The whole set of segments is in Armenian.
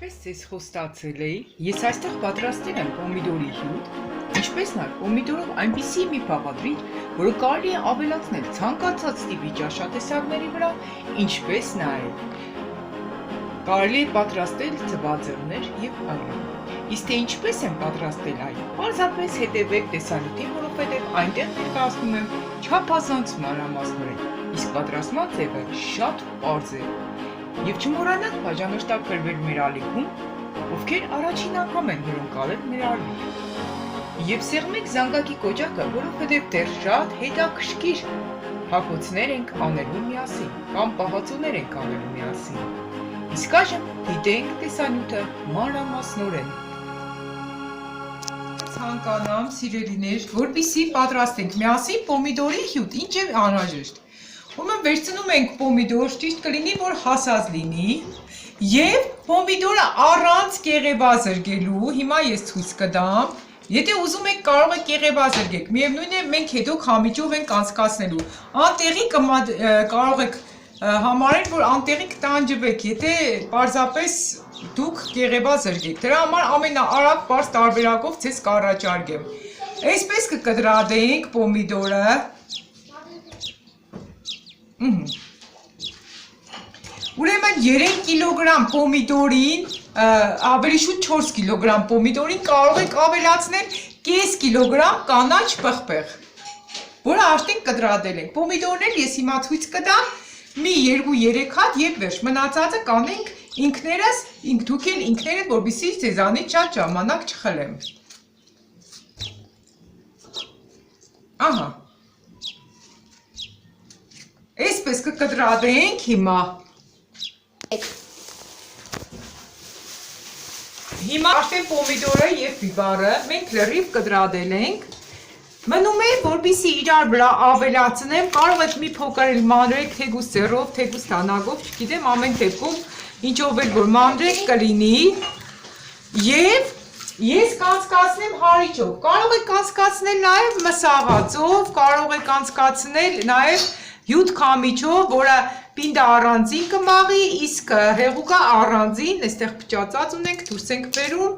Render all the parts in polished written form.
Ինչպես ձեզ խոստացել էի, ես այստեղ պատրաստել եմ պոմիդորի հյութ, ինչպես նաև պոմիդորով այնպիսի մի բաղադրիչ, որը կարելի է ավելացնել ցանկացած տիպի ճաշատեսակների վրա, ինչպես նաև կարելի է պատրաստել ձվածեղներ և այլն։ Իսկ թե ինչպես եմ պատրաստել այն, պարզապես հետևեք տեսանյութին, որովհետև այնտեղ ներկայացնում եմ չափազանց մանրամասներով, իսկ պատրաստման ձևը շատ պարզ է։ Եվ չմոռանաք բաժանորդագրվել մեր ալիքում, ովքեր առաջին անգամ են հյուրընկալել մեր ալիք։ Եվ սեղմեք զանգակի կոճակը, որովհետև դեռ շատ հետաքրքիր հագոցներ ենք անելու միասին կամ պահածոներ ենք անելու միասին։ Իսկ այժմ դիտենք տեսանյութը մանրամասնորեն։ Ցանկանամ, սիրելիներ, որպեսզի պատրաստենք միասին պոմիդորի հյութ, ինչ է անհրաժեշտ։ Ուրեմն վերցնում ենք պոմիդոր, ճիշտ կլինի, որ հասած լինի, եւ պոմիդորը առանց կեղևա զրկելու, հիմա ես ցույց կտամ։ Եթե ուզում եք կարող եք կեղևա զրկեք, միևնույն է մենք հետո քամիճով ենք անցկացնելու։ Անտեղի կարող եք համարել, որ անտեղի կտանջվեք, եթե պարզապես դուք կեղևա զրկեք։ Դրա համար ամենաարագ բարձ տարբերակով ձեզ կառաջարկեմ։ Այսպես կկտրատենք պոմիդորը։ Ուրեմն 3 կիլոգրամ պոմիդորին, ավելի շուտ 4 կիլոգրամ պոմիդորին կարող եք ավելացնել կես կիլոգրամ կանաչ պղպեղ, որը արդեն կտրատել ենք։ Պոմիդորներ ես հիմա ցույց կտամ մի 2-3 հատ եւ վերջ։ Մնացածը կանենք ինքներս, դուք էլ ինքներդ, որպեսզի ձեզանից շատ ժամանակ չխլեմ։ Ահա։ Այսպես կկտրատենք հիմա։ Հիմա արդեն պոմիդորը և բիբարը մենք լրիվ կտրատել ենք։ Մնում է, որպեսզի իրար վրա ավելացնեմ, կարող եք մի փոքր էլ մանրեք, թեկուզ ձեռով, թեկուզ թանագով, չգիտեմ, ամեն դեպքում ինչով էլ որ մանրեք կլինի։ Եվ ես կանցկացնեմ հարիճով։ Կարող եք կանցկացնել նաև մսաղացով, կարող եք կանցկացնել նաև հյութ քամիչով, որը պինդը առանձին կմաղի, իսկ հեղուկը առանձին, այստեղ փչացած ունենք, դուրս ենք բերում։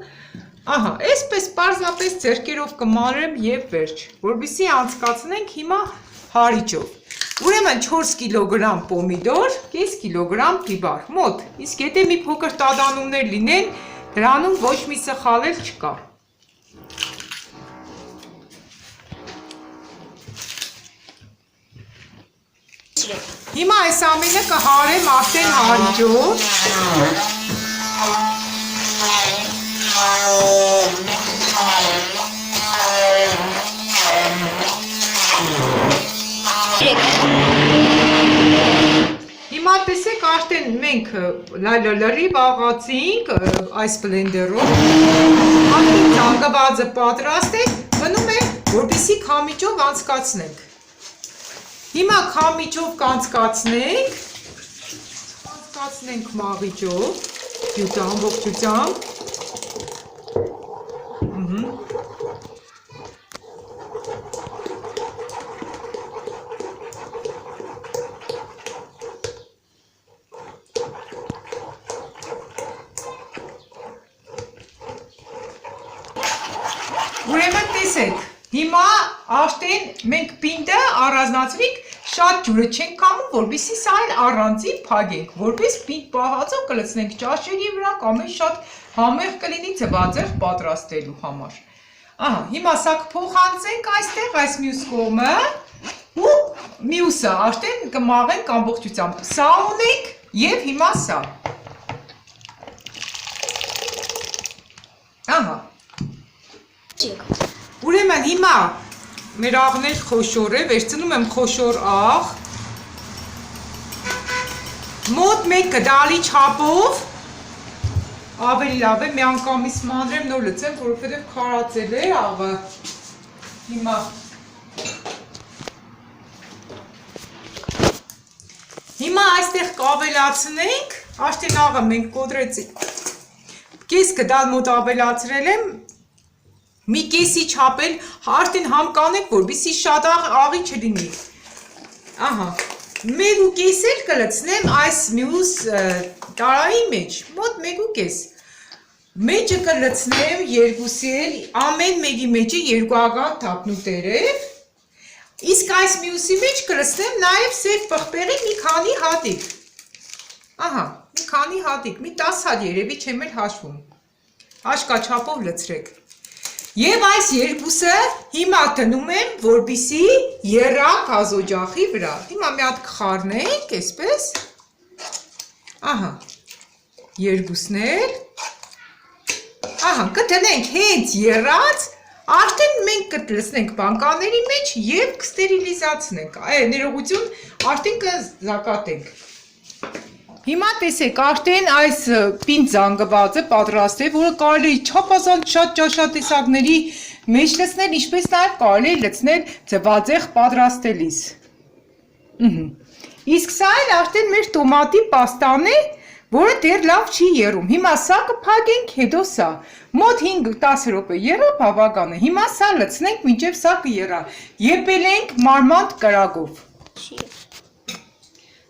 Ահա, այսպես պարզապես ձեռքերով կմանրեմ եւ վերջ, որպեսզի անցկացնենք հիմա հարիճով։ Ուրեմն 4 կիլոգրամ պոմիդոր, կես կիլոգրամ բիբար, մոտ։ Իսկ եթե մի փոքր տատանումներ լինեն, դրանում ոչ մի սխալ չկա։ Հիմա այս ամենը կհարեմ արդեն հարիճով։ Հիմա տեսեք արդեն մենք լրիվ աղացինք այս բլենդերով։ Արդեն զանգվածը պատրաստ է, մնում է, որպեսզի քամիճով անցկացնենք։ Հիմա քամիճով կանցկացնենք մաղիճով, հյութը ամբողջությամբ։ Ուրեմն տեսեք, հիմա արդեն մենք պինդը առանձնացրինք, շատ ջուրը չենք կամում, որպեսզի սա էլ առանձին փակենք, որպես պինդ պահածով կլցնենք ճաշերի վրա կամ էլ շատ համեղ կլինի ձվածեղ պատրաստելու համար։ Ահա, հիմա սա կփոխանցենք այստեղ այս մյուս կողմը ու մյուսը արդեն կմաղենք ամբողջությամբ։ Սա ունենք եւ հիմա սա։ Ահա։ Ուրեմն հիմա մեր աղներ խոշոր է, վերցնում եմ խոշոր աղ, մոտ մեկ գդալի չափով, ավելի լավ է, մի անգամից մանրեմ նոր լցեմ, որովհետև քարացել է աղը, հիմա, հիմա այստեղ կավելացնենք, արդեն աղը մենք կոտրեցինք, կես գդալ մոտ ավելացրել եմ, մի կեսի չափել, արդեն համ կանեք, որպեսզի շատ աղի չլինի։ Ահա, մեկ ու կես էլ կլցնեմ այս մյուս տարայի մեջ, մոտ մեկ ու կես։ Մեջը կլցնեմ երկուսել, ամեն մեկի մեջը երկուական թափնուտերև, իսկ այս մյուսի մեջ կլցնեմ նաև սև պղպեղի մի քանի հատիկ, ահա, մի քանի հատիկ, մի 10 հատ երևի չեմ էլ հաշվում, հաշկաչափով լցրեք, և այս երկուսը հիմա տնում եմ, որպեսզի եռա գազօջախի վրա, հիմա մի հատ կխառնենք, այսպես, ահա, երկուսն էլ, ահա, կտնենք հենց եռած, արդեն մենք կլցնենք բանկաների մեջ և կստերիլիզացնենք, ներողություն, արդեն կզակատենք։ Հիմա տեսեք, արդեն այս պինդ զանգվածը պատրաստ է, որը կարելի է չափազանց շատ ճաշատեսակների մեջ լցնել, ինչպես նաև կարելի է լցնել ձվածեղ պատրաստելիս։ Իսկ սա էլ արդեն մեր տոմատի պաստան է, որը դեռ լավ չի եռում, հիմա սա կփակենք, հետո սա, մոտ 5-10 րոպե եռա բավական է, հիմա սա լցնենք մինչև սա կեռա, եփելով մարմանդ կրակով։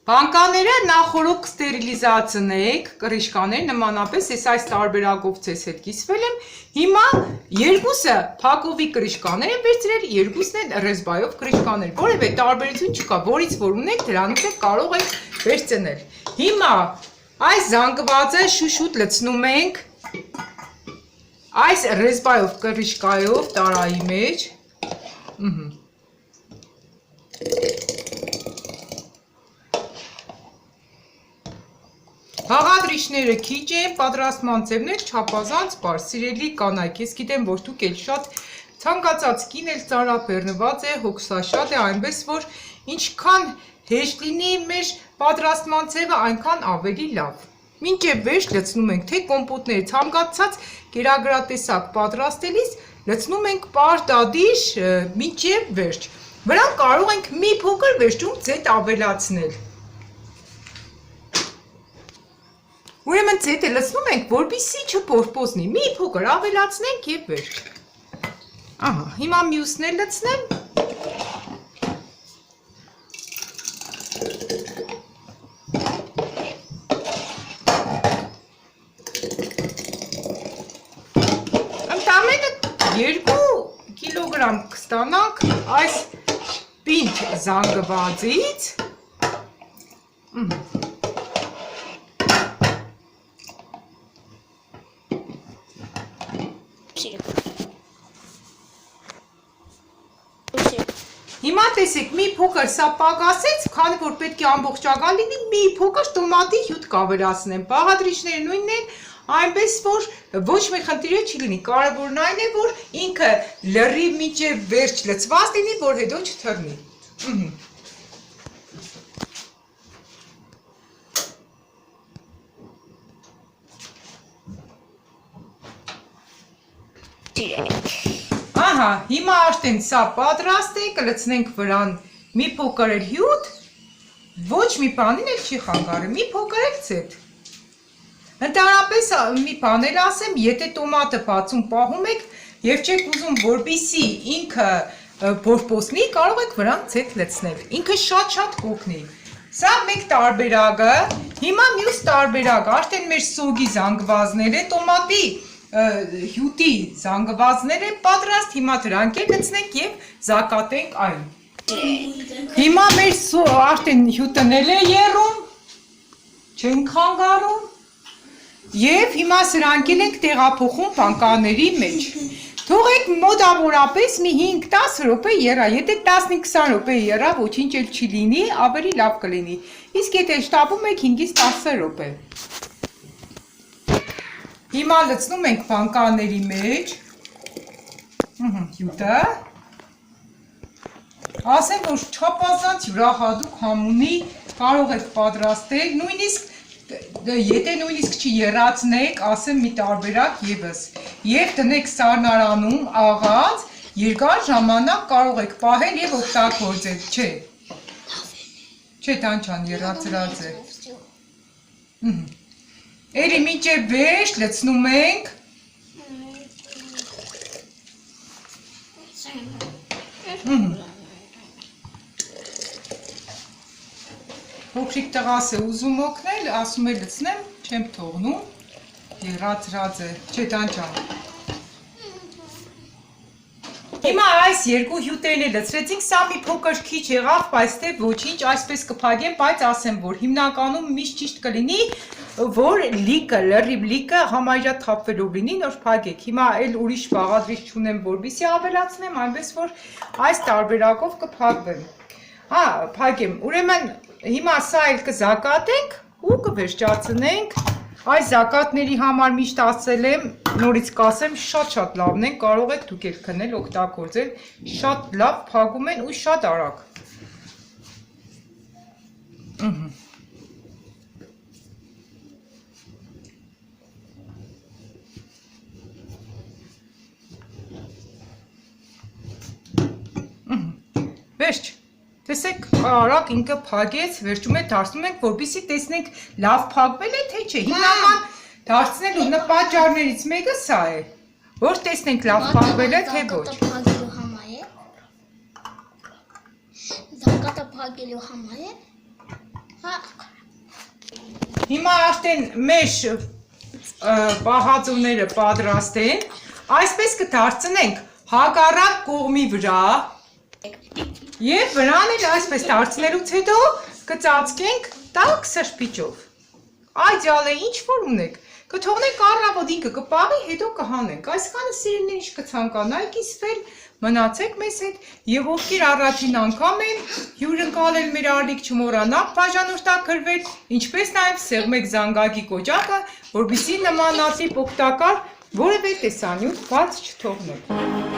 Բանկաները նախորդ կստերիլիզացնեք, կրիշկաներ նմանապես ես այս տարբերակով ցես հետ կիսվել եմ, հիմա երկուսը փակովի կրիշկաներ եմ վերցրել, երկուսն են ռեզբայով կրիշկաներ, որևէ տարբերություն չկա, որից որ ունեք դրանից է կարող եք վերցնել։ Հիմա այս զանգվածը շուշուտ լցնում ենք այս ռեզբայով կրիշկայով տարայի մեջ, Հաղադրիչները քիչ են, պատրաստման ձևներ չափազանց պարզ, սիրելի կանայք, ես գիտեմ, որ դուք էլ շատ ցանկացած կին էլ ծանրաբեռնված է, հոգսաշատ է, այնպես որ ինչքան հեշտ լինի մեր պատրաստման ձևը, այնքան ավելի լավ։ Մինչև վերջ լցնում ենք թե կոմպոտները ցանկացած կերակրատեսակ պատրաստելիս լցնում ենք պարտադիր մինչև վերջ։ Վրան կարող ենք մի փոքր վերջում ձետ ավելացնել։ Ուրեմն ձետը լցնում ենք, որպեսզի չփորփոզնի, մի փոքր ավելացնենք և վերջ։ Ահա, հիմա մյուսն էլ լցնեմ։ Ընդամենը 2 կիլոգրամ կստանանք այս պինդ զանգվածից։ Հիմա տեսեք, մի փոքր սա պակասեց, քանի որ պետք է ամբողջական լինի, մի փոքր տոմատի հյութ կավելացնեմ։ Բաղադրիչները նույնն են, այնպես որ ոչ մի խնդիր չի լինի։ Կարևորն այն է, որ ինքը լրիվ մինչև վերջ լցված լինի, որ հետո չթռնի։ Ահա, հիմա արդեն սա պատրաստ է, կլցնենք վրան մի փոքր էլ հյութ, ոչ մի բանին էլ չի խանգարում, մի փոքր էլ ցետ։ Ընդհանրապես մի բան էլ ասեմ, եթե տոմատը բացում պահում եք եւ չեք ուզում, որպեսզի ինքը փորփոսնի, կարող եք վրան ցետ լցնել։ Ինքը շատ կօգնի։ Սա մեկ տարբերակը, հիմա մյուս տարբերակ, արդեն մեր սոգի զանգվածները, տոմատի հյութի զանգվածներ են պատրաստ, հիմա դրանք էլ լցնենք և զակատենք այն։ Հիմա մեր արդեն հյութն էլ է եռում, չենք խանգարում և հիմա սրանք էլ ենք տեղափոխում բանկաների մեջ։ Թողեք մոտավորապես մի 5-10 րոպե եռա, եթե 15-20 րոպե եռա, ոչինչ էլ չի լինի, ավելի լավ կլինի, իսկ եթե շտապում եք 5-10 րոպե։ Հիմա լցնում ենք բանկաների մեջ, հյութը, ասեմ, որ չափազանց յուրահատուկ համունի կարող եք պատրաստել, նույնիսկ եթե նույնիսկ չեռացնեք, ասեմ մի տարբերակ ևս, և տնեք սառնարանում աղած, երկար ժամանակ կարող եք պահել և օգտագործել, չէ։ Չէ, Տանչան, եռացրած է։ Էլի մինչև վերջ լցնում ենք։ Փոքրիկ տղաս է ուզում օգնել, ասում է լցնեմ, չեմ թողնում։ Եղածրած է, չէ տանջան։ Հիմա այս երկու հյութերն էլ լցրեցինք, սա մի փոքր քիչ եղավ, բայց դե ոչինչ, այսպես կփակեմ, բայց ասեմ, որ հիմնականում միշտ ճիշտ կլինի, որ լիքը, լրիվ լիքը համարյա թափվելով լինի, նոր փակեք։ Հիմա էլ ուրիշ բաղադրիչ չունեմ, որպեսզի ավելացնեմ, այնպես որ այս տարբերակով կփակվեմ։ Հա, փակեմ։ Ուրեմն հիմա սա էլ կզակատենք ու կվերջացնենք։ Այս զակատների համար միշտ ասել եմ, նորից կասեմ, շատ լավն են, կարող եք դուք էլ քնել, օգտագործել, շատ լավ փակում են ու շատ արագ։ Վերջ, տեսեք, արագ ինքը փակեց, վերջում է դարձնում ենք, որպեսզի տեսնենք լավ փակվել է, թե չէ։ Հիմնական դարձնելու նպատճառներից մեկը սա է, որ տեսնենք լավ փակվել է, թե ոչ։ Զակատը փակելու համար է։ Հիմա արդեն մեր պահածոները պատրաստ են, այսպես կդարձնենք հակառակ կողմի վրա և վրան էլ այսպես դարձնելուց հետո կծածկենք տաք սրճիչով։ Այդյալ է, ինչ որ ունեք, կթողնենք առավոտ ինքը կպաղի, հետո կհանենք։ Այսքանը սիրելիներ ինչ կցանկանայի կիսվել, մնացեք մեզ հետ և ովքեր առաջին անգամ են հյուրընկալել մեր ալիք չմոռանաք բաժանորդագրվել, ինչպես նաև սեղմեք զանգակի կոճակը, որպեսզի նմանատիպ օգտակար որևէ տեսանյութ բաց չթողնեք։